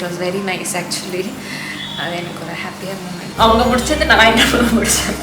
Was very nice actually. அது எனக்கு ஒரு ஹாப்பியாக மூமெண்ட். அவங்க முடிச்சது நான் என்ன முடிச்சேன்.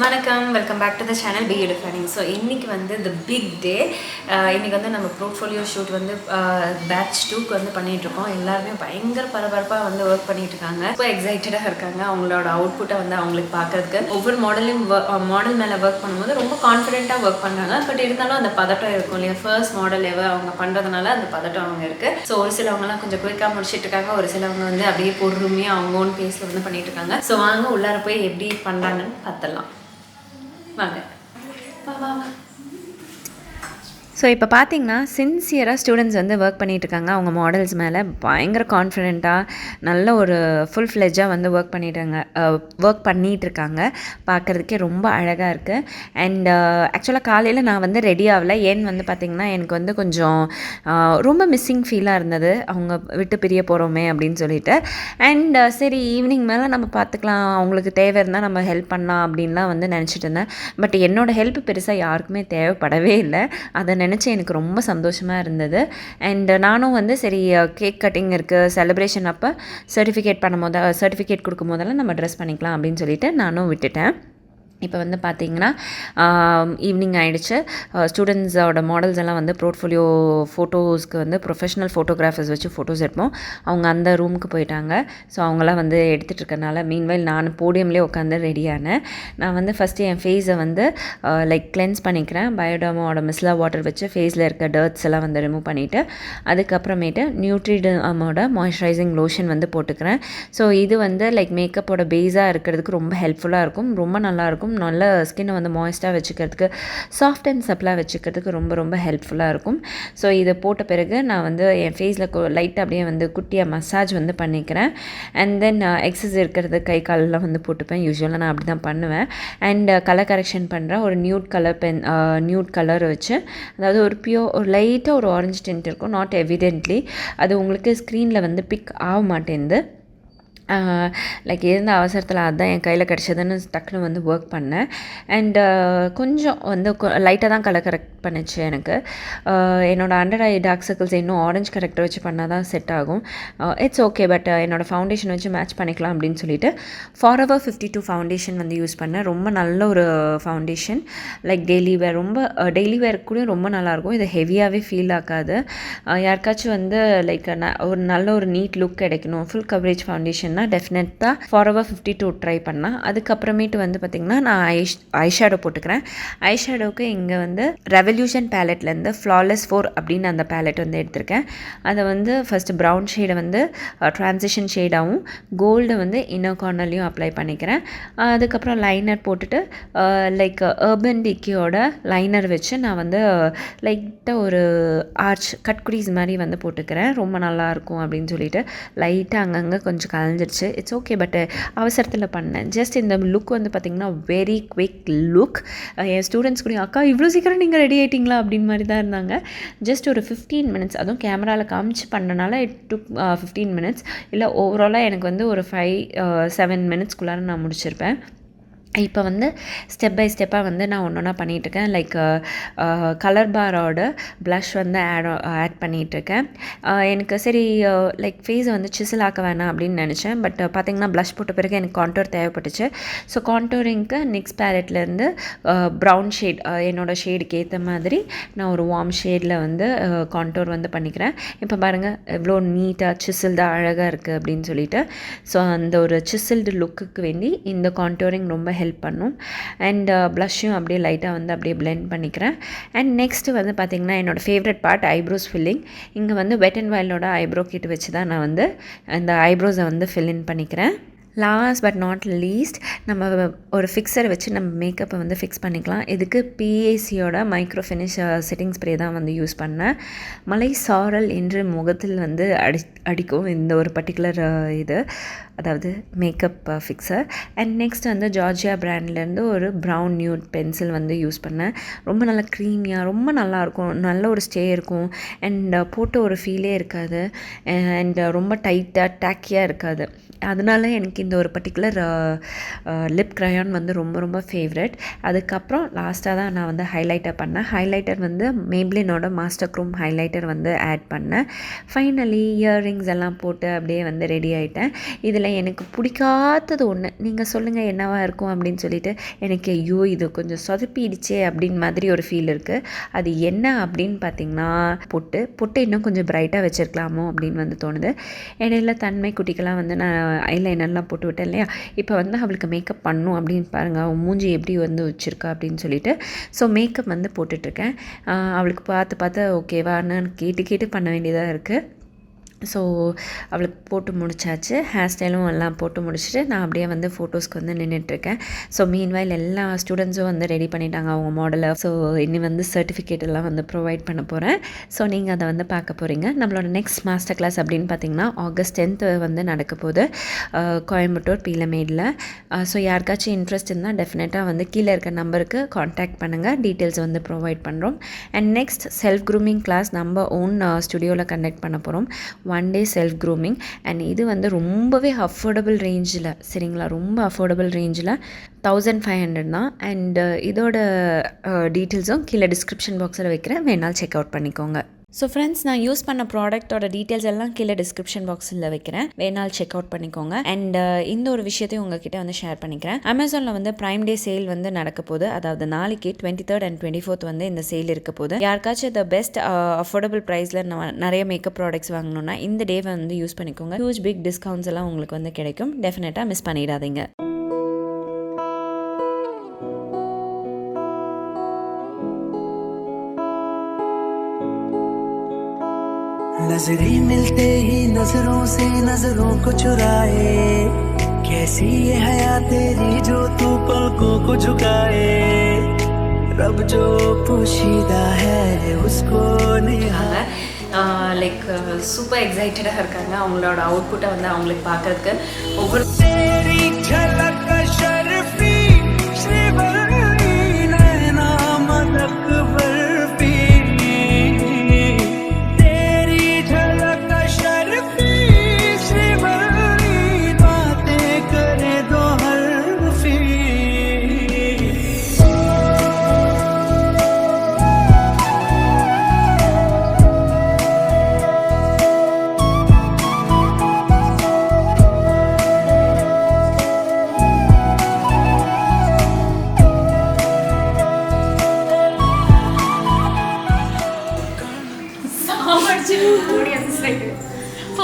வணக்கம், welcome back to the channel beautifying. So இன்றைக்கி வந்து த பிக் டே. இன்றைக்கி வந்து நம்ம போர்ட்ஃபோலியோ ஷூட் வந்து பேட்ச் 2க்கு வந்து பண்ணிகிட்ருக்கோம். எல்லாருமே பயங்கர பரபரப்பாக வந்து ஒர்க் பண்ணிகிட்ருக்காங்க. ரொம்ப எக்ஸைட்டடாக இருக்காங்க அவங்களோட அவுட்புட்டை வந்து அவங்களுக்கு பார்க்குறதுக்கு. ஒவ்வொரு மாடல் மேலே ஒர்க் பண்ணும்போது ரொம்ப கான்ஃபிடென்ட்டாக ஒர்க் பண்ணுறாங்க. பட் இருந்தாலும் அந்த பதட்டம் இருக்கும் இல்லையா, ஃபர்ஸ்ட் மாடல் அவங்க பண்ணுறதுனால அந்த பதட்டம் அவங்க இருக்குது. ஸோ ஒரு சிலவங்கலாம் கொஞ்சம் குயிக்காக முடிச்சுட்டு இருக்காங்க, ஒரு சிலவங்க வந்து அப்படியே பொறுமையாக அவங்க ஓன் பேஸில் வந்து பண்ணிகிட்டு இருக்காங்க. ஸோ வாங்க உள்ளார போய் எப்படி பண்ணுறாங்கன்னு பார்த்துடலாம். வாங்க. ஸோ இப்போ பார்த்தீங்கன்னா சின்சியராக ஸ்டூடெண்ட்ஸ் வந்து ஒர்க் பண்ணிகிட்ருக்காங்க. அவங்க மாடல்ஸ் மேலே பயங்கர கான்ஃபிடென்ட்டாக நல்ல ஒரு ஃபுல் ஃப்ளெஜ்ஜாக வந்து ஒர்க் பண்ணிகிட்ருக்காங்க. பார்க்குறதுக்கே ரொம்ப அழகாக இருக்குது. அண்ட் ஆக்சுவலாக காலையில் நான் வந்து ரெடி ஆகலை. ஏன்னு வந்து பார்த்திங்கன்னா எனக்கு வந்து கொஞ்சம் ரொம்ப மிஸ்ஸிங் ஃபீலாக இருந்தது, அவங்க விட்டு பிரிய போகிறோமே அப்படின்னு சொல்லிட்டு. அண்ட் சரி ஈவினிங் மேலே நம்ம பார்த்துக்கலாம், அவங்களுக்கு தேவை இருந்தால் நம்ம ஹெல்ப் பண்ணலாம் அப்படின்லாம் வந்து நினச்சிட்டு இருந்தேன். பட் என்னோடய ஹெல்ப் பெருசாக யாருக்குமே தேவைப்படவே இல்லை. அதை நினச்சி எனக்கு ரொம்ப சந்தோஷமாக இருந்தது. அண்ட் நானும் வந்து சரி கேக் கட்டிங் இருக்குது, செலிப்ரேஷன் அப்போ சர்டிஃபிகேட் கொடுக்கும் போதெல்லாம் நம்ம ட்ரெஸ் பண்ணிக்கலாம் அப்படின்னு சொல்லிட்டு நானும் விட்டுட்டேன். இப்போ வந்து பார்த்திங்கன்னா ஈவினிங் ஆகிடுச்சு. ஸ்டூடெண்ட்ஸோட மாடல்ஸ் எல்லாம் வந்து போர்ட்ஃபோலியோ ஃபோட்டோஸ்க்கு வந்து ப்ரொஃபஷ்னல் ஃபோட்டோகிராஃபர்ஸ் வச்சு ஃபோட்டோஸ் எடுப்போம். அவங்க அந்த ரூமுக்கு போயிட்டாங்க. ஸோ அவங்களாம் வந்து எடுத்துகிட்டு இருக்கனால மீன்வைல் நான் போடியம்லேயே உட்காந்து ரெடியானேன். நான் வந்து ஃபஸ்ட்டு என் ஃபேஸை வந்து லைக் கிளென்ஸ் பண்ணிக்கிறேன். பயோடர்மோட மிஸ்லா வாட்டர் வச்சு ஃபேஸில் இருக்க டர்ட்ஸ் எல்லாம் வந்து ரிமூவ் பண்ணிவிட்டு அதுக்கப்புறமேட்டு நியூட்ரிடர்மோட மாய்ஸ்சரைசிங் லோஷன் வந்து போட்டுக்கிறேன். ஸோ இது வந்து லைக் மேக்கப்போட பேஸாக இருக்கிறதுக்கு ரொம்ப ஹெல்ப்ஃபுல்லாக இருக்கும், ரொம்ப நல்லாயிருக்கும். நல்ல ஸ்கின்னை வந்து மாய்ஸ்டாக வச்சுக்கிறதுக்கு, சாஃப்ட் அண்ட் சப்ளாக வச்சுக்கிறதுக்கு ரொம்ப ரொம்ப ஹெல்ப்ஃபுல்லாக இருக்கும். ஸோ இதை போட்ட பிறகு நான் வந்து என் ஃபேஸில் லைட்டாக அப்படியே வந்து குட்டியாக மசாஜ் வந்து பண்ணிக்கிறேன். அண்ட் தென் எக்ஸஸ் இருக்கிறது கை காலெலாம் வந்து போட்டுப்பேன். யூஸ்வலாக நான் அப்படி தான் பண்ணுவேன். அண்ட் கலர் கரெக்ஷன் பண்ணுறேன். ஒரு நியூட் கலர் வச்சு, அதாவது ஒரு லைட்டாக ஒரு ஆரஞ்சு டென்ட் இருக்கும், நாட் எவிடென்ட்லி. அது உங்களுக்கு ஸ்க்ரீனில் வந்து பிக் ஆக மாட்டேங்குது. லைக் இருந்த அவசரத்தில் அதுதான் என் கையில் கிடச்சதுன்னு டக்குன்னு வந்து ஒர்க் பண்ணேன். அண்டு கொஞ்சம் வந்து லைட்டாக தான் கலர் கரெக்ட் பண்ணிச்சு எனக்கு. என்னோடய அண்டர் ஐ டார்க் சர்க்கிள்ஸ் இன்னும் ஆரஞ்ச் கரெக்டர் வச்சு பண்ணால் தான் செட் ஆகும். இட்ஸ் ஓகே, பட் என்னோடய ஃபவுண்டேஷன் வச்சு மேட்ச் பண்ணிக்கலாம் அப்படின்னு சொல்லிட்டு ஃபாரெவர் 52 ஃபவுண்டேஷன் வந்து யூஸ் பண்ணேன். ரொம்ப நல்ல ஒரு ஃபவுண்டேஷன், லைக் டெய்லி வேர் கூட ரொம்ப நல்லாயிருக்கும். இது ஹெவியாகவே ஃபீல் ஆகாது. யாருக்காச்சும் வந்து லைக் ஒரு நல்ல ஒரு நீட் லுக் கிடைக்கணும், ஃபுல் கவரேஜ் ஃபவுண்டேஷன் டெஃபினட்டாக ஃபாரெவர் 52 ட்ரை பண்ணால். அதுக்கப்புறமேட்டு வந்து பார்த்திங்கன்னா நான் ஐஷேடோ போட்டுக்கிறேன். ஐஷேடோவுக்கு இங்கே வந்து ரெவல்யூஷன் பேலட்லேருந்து ஃப்ளாலெஸ் 4 அப்படின்னு அந்த பேலட் வந்து எடுத்திருக்கேன். அதை வந்து ஃபஸ்ட்டு ப்ரௌன் ஷேடை வந்து ட்ரான்சிஷன் ஷேடாகவும் கோல்டை வந்து இன்னர் கார்னர்லையும் அப்ளை பண்ணிக்கிறேன். அதுக்கப்புறம் லைனர் போட்டுட்டு லைக் அர்பன் டிக்கியோட லைனர் வச்சு நான் வந்து லைட்டாக ஒரு ஆர்ச் கட்குரீஸ் மாதிரி வந்து போட்டுக்கிறேன். ரொம்ப நல்லாயிருக்கும் அப்படின்னு சொல்லிட்டு லைட்டாக அங்கங்கே கொஞ்சம் கலைஞ்சிருச்சு. இட்ஸ் ஓகே, பட் அவசரத்தில் பண்ணேன். ஜஸ்ட் இந்த லுக் வந்து பார்த்திங்கன்னா வெரி குவிக் லுக். என் ஸ்டூடெண்ட்ஸ் கூட அக்கா இவ்வளோ சீக்கிரம் நீங்கள் ரெடி ஆகிட்டிங்களா அப்படின்னு மாதிரி தான் இருந்தாங்க. ஜஸ்ட் ஒரு 15 மினிட்ஸ், அதுவும் கேமராவில் காமிச்சு பண்ணனால இட் டுக் 15 மினிட்ஸ். இல்லை ஓவராலாக எனக்கு வந்து ஒரு 5-7 மினிட்ஸ்குள்ளார நான் முடிச்சிருப்பேன். இப்போ வந்து ஸ்டெப் பை ஸ்டெப்பாக வந்து நான் ஒன்றா பண்ணிகிட்ருக்கேன். லைக் கலர்பாரோட ப்ளஷ் வந்து ஆட் பண்ணிகிட்ருக்கேன். எனக்கு சரி லைக் ஃபேஸை வந்து சிசில் ஆக்க வேணாம் அப்படின்னு நினச்சேன். பட் பார்த்திங்கன்னா ப்ளஷ் போட்ட பிறகு எனக்கு கான்டோர் தேவைப்பட்டுச்சு. ஸோ கான்டோரிங்க்கு நெக்ஸ்ட் பேலட்லேருந்து ப்ரௌன் ஷேட், என்னோடய ஷேடுக்கு ஏற்ற மாதிரி நான் ஒரு வார்ம் ஷேடில் வந்து கான்டோர் வந்து பண்ணிக்கிறேன். இப்போ பாருங்கள் எவ்வளோ நீட்டாக சிசில்டாக அழகாக இருக்குது அப்படின்னு சொல்லிட்டு. ஸோ அந்த ஒரு சிசில்டு லுக்குக்கு வேண்டி இந்த கான்டோரிங் ரொம்ப ஹெல்ப் பண்ணும். அண்ட் ப்ளஷ்ஷும் அப்படியே லைட்டாக வந்து அப்படியே பிளெண்ட் பண்ணிக்கிறேன். அண்ட் நெக்ஸ்ட்டு வந்து பார்த்திங்கன்னா என்னோடய ஃபேவரட் பார்ட் ஐப்ரோஸ் ஃபில்லிங். இங்கே வந்து வெட் அண்ட் வைல்டோட ஐப்ரோ கிட் வச்சு தான் நான் வந்து இந்த ஐப்ரோஸை வந்து ஃபில் இன் பண்ணிக்கிறேன். லாஸ்ட் பட் நாட் லீஸ்ட் நம்ம ஒரு ஃபிக்ஸரை வச்சு நம்ம மேக்கப்பை வந்து ஃபிக்ஸ் பண்ணிக்கலாம். இதுக்கு பிஏசியோட மைக்ரோ ஃபினிஷ் செட்டிங் ஸ்ப்ரே தான் வந்து யூஸ் பண்ணேன். மலை சாரல் என்று முகத்தில் வந்து அடிக்கும் இந்த ஒரு பர்டிகுலர் இது, அதாவது மேக்கப் ஃபிக்ஸர். அண்ட் நெக்ஸ்ட் வந்து ஜார்ஜியா பிராண்ட்லேருந்து ஒரு ப்ரௌன் நியூட் பென்சில் வந்து யூஸ் பண்ணேன். ரொம்ப நல்லா க்ரீமியாக ரொம்ப நல்லாயிருக்கும், நல்ல ஒரு ஸ்டே இருக்கும். அண்ட் போட்ட ஒரு ஃபீலே இருக்காது. அண்ட் ரொம்ப டைட்டாக டேக்கியாக இருக்காது. அதனால எனக்கு இந்த ஒரு பர்டிகுலர் லிப் க்ரையான் வந்து ரொம்ப ரொம்ப ஃபேவரட். அதுக்கப்புறம் லாஸ்ட்டாக தான் நான் வந்து ஹைலைட்டர் பண்ணேன். ஹைலைட்டர் வந்து மேப்ளினோட மாஸ்டர் க்ரோம் ஹைலைட்டர் வந்து ஆட் பண்ணேன். ஃபைனலி இயர்ரிங்ஸ் எல்லாம் போட்டு அப்படியே வந்து ரெடி ஆகிட்டேன். இதில் எனக்கு பிடிக்காதது ஒன்று, நீங்கள் சொல்லுங்கள் என்னவாக இருக்கும் அப்படின்னு சொல்லிட்டு. எனக்கு ஐயோ இது கொஞ்சம் சொதப்பிடுச்சே அப்படின்னு மாதிரி ஒரு ஃபீல் இருக்குது. அது என்ன அப்படின்னு பார்த்திங்கன்னா, பொட்டு இன்னும் கொஞ்சம் பிரைட்டாக வச்சுருக்கலாமோ அப்படின்னு வந்து தோணுது. இடையில தன்மை குட்டிக்கெல்லாம் வந்து நான் ஐலைனர்லாம் போட்டு விட்டேன் இல்லையா. இப்போ வந்து அவளுக்கு மேக்கப் பண்ணும் அப்படின்னு பாருங்கள், அவள் மூஞ்சி எப்படி வந்து வச்சுருக்கா அப்படின்னு சொல்லிட்டு. ஸோ மேக்கப் வந்து போட்டுட்ருக்கேன். அவளுக்கு பார்த்து ஓகேவான்னு கேட்டு பண்ண வேண்டியதாக இருக்குது. ஸோ அவளுக்கு போட்டு முடிச்சாச்சு. ஹேர் ஸ்டைலும் எல்லாம் போட்டு முடிச்சுட்டு நான் அப்படியே வந்து ஃபோட்டோஸ்க்கு வந்து நின்றுட்டுருக்கேன். ஸோ மீன்வைல் எல்லா ஸ்டூடெண்ட்ஸும் வந்து ரெடி பண்ணிட்டாங்க அவங்க மாடலை. ஸோ இனி வந்து சர்டிஃபிகேட் எல்லாம் வந்து ப்ரொவைட் பண்ண போகிறேன். ஸோ நீங்கள் அதை வந்து பார்க்க போகிறீங்க. நம்மளோட நெக்ஸ்ட் மாஸ்டர் கிளாஸ் அப்படின்னு பார்த்திங்கன்னா ஆகஸ்ட் 10th வந்து நடக்க போகுது கோயம்புத்தூர் பீலமேடில். ஸோ யாருக்காச்சும் இன்ட்ரெஸ்ட் இருந்தால் டெஃபினட்டாக வந்து கீழே இருக்க நம்பருக்கு காண்டாக்ட் பண்ணுங்கள், டீட்டெயில்ஸ் வந்து ப்ரொவைட் பண்ணுறோம். And next self grooming class நம்ம ஓன் ஸ்டுடியோவில் கண்டக்ட் பண்ண போகிறோம். 1 day செல்ஃப் க்ரூமிங். அண்ட் இது வந்து ரொம்பவே அஃபோர்டபுள் ரேஞ்சில், சரிங்களா, ரொம்ப அஃபோர்டபுள் ரேஞ்சில் 1500 தான். அண்ட் இதோட டீட்டெயில்ஸும் கீழே டிஸ்கிரிப்ஷன் பாக்ஸில் வைக்கிறேன், வேணாலும் செக் அவுட் பண்ணிக்கோங்க. ஸோ ஃப்ரெண்ட்ஸ், நான் யூஸ் பண்ண ப்ராடக்ட்டோட டீட்டெயில்ஸ் எல்லாம் கீழே டிஸ்கிரிப்ஷன் பாக்ஸில் வைக்கிறேன், வேணாலும் செக் அவுட் பண்ணிக்கோங்க. அண்ட் இந்த ஒரு விஷயத்தையும் உங்ககிட்ட வந்து ஷேர் பண்ணிக்கிறேன். அமேசானில் வந்து ப்ரைம் டே சேல் வந்து நடக்க போகுது. அதாவது நாளைக்கு 23rd and 24th வந்து இந்த சேல் இருக்க போகுது. யாருக்காச்சும் த பெஸ்ட் அஃபோர்டபுள் ப்ரைஸில் நிறைய மேக்கப் ப்ராடக்ட்ஸ் வாங்கணும்னா இந்த டேவை வந்து யூஸ் பண்ணிக்கோங்க. ஹியூஜ் பிக் டிஸ்கவுண்ட்ஸ் எல்லாம் உங்களுக்கு வந்து கிடைக்கும். டெஃபினட்டாக மிஸ் பண்ணிடாதீங்க. नजरें मिलते ही नजरों से नजरों को चुराए, कैसी ये हया तेरी जो तू पलकों को झुकाए, रब जो पोशीदा है उसको निहार. லைக் சூப்பர் எக்ஸைட்டடாக இருக்காங்க. அவங்களோட அவுட்புட்டை வந்து அவங்களுக்கு பார்க்கறதுக்கு ஒவ்வொரு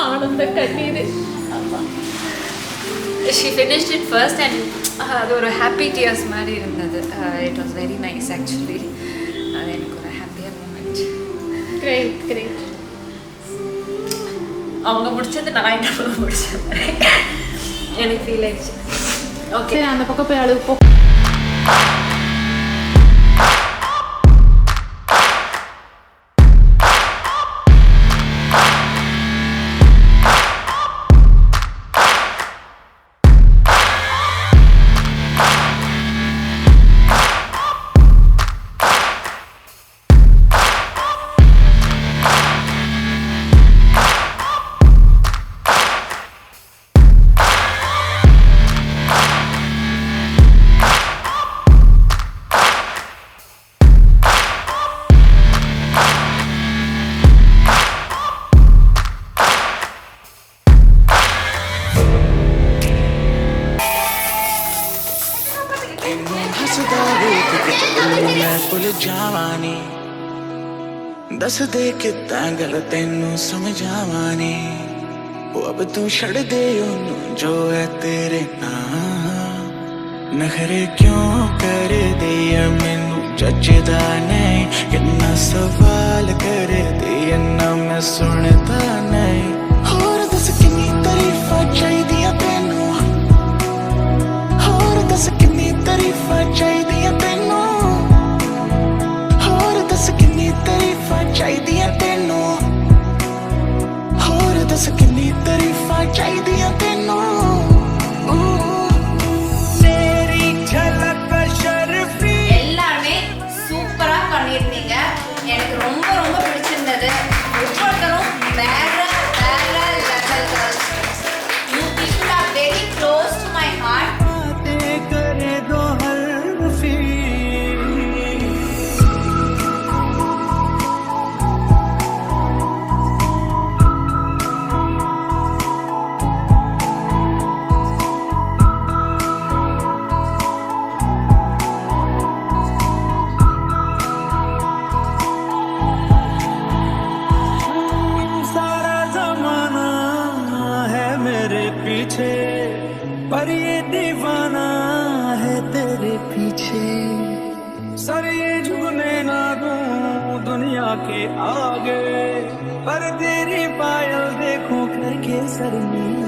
ஆனந்த கண்ணீர். She finished it first and அது ஒரு ஹாப்பி டியர்ஸ் மாதிரி இருந்தது. It was very nice actually. அது எனக்கு ஒரு ஹாப்பியாக மூமெண்ட். Great. அவங்க முடிச்சது நான் என்ன முடிச்சேன் எனக்கு ஃபீல் ஆயிடுச்சு. ஓகே, அந்த பக்கம் போய் அழுகு போ. जावानी दस दे कितना गल तेनू समझावानी, वो अब तू छड़ दे ओनू जो है तेरे नाम. नखरे क्यों कर दिया मैनू जचदा नहीं, कितना सवाल कर दिया ना मैं सुनता नहीं. और दस कितनी तारीफा चाहिए तेनू, पीछे सर ये झुकने ना दूं दुनिया के आगे पर तेरी पायल देखूं करके सर नीचे